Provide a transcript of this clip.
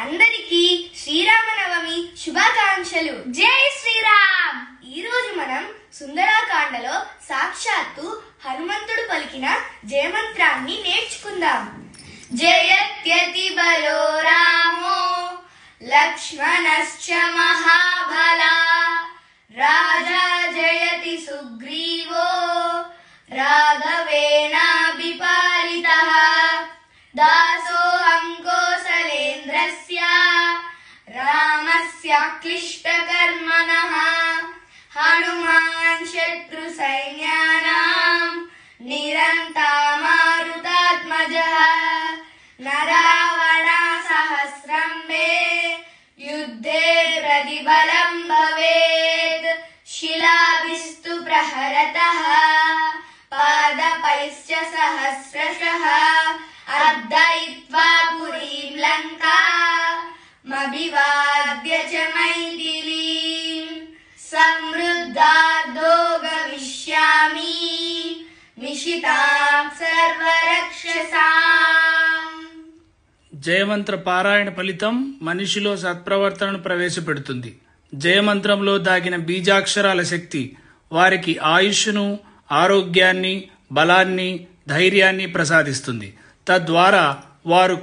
అందరికీ శ్రీరామనవమి శుభాకాంక్షలు. జై శ్రీరామ్. ఈ రోజు మనం సుందరాకాండలో సాక్షాత్తు హనుమంతుడు పలికిన జయమంత్రాన్ని నేర్చుకుందాం. జయత్యతి బలో రామో లక్ష్మణశ్చ మహాబలా రాజా జయతి సుగ్రీవో రాఘవేణాభిపాలితః దాసోహం కోసలేంద్రస్య రామస్య క్లిష్టకర్మణః హనుమాన్ శత్రు సైన్యానాం నిరంతామారుతాత్మజః నరావణ సహస్రం మే యుద్ధే ప్రతిబలం భవేత్ శిలాభిస్తు ప్రహరతః పాదపైశ్చ సహస్రశః అర్ధయిత్వా పురీం లంకామభివాద్య చ మైథిలీం సమృద్ధార్థో గమిష్యామి నిశితాం సర్వరక్షసాం. జయమంత్ర పారాయణ ఫలితం మనిషిలో సత్ప్రవర్తనను ప్రవేశపెడుతుంది. జయమంత్రంలో దాగిన బీజాక్షరాల శక్తి వారికి ఆయుష్ను, ఆరోగ్యాన్ని, బలాన్ని, ధైర్యాన్ని ప్రసాదిస్తుంది. తద్వారా వారు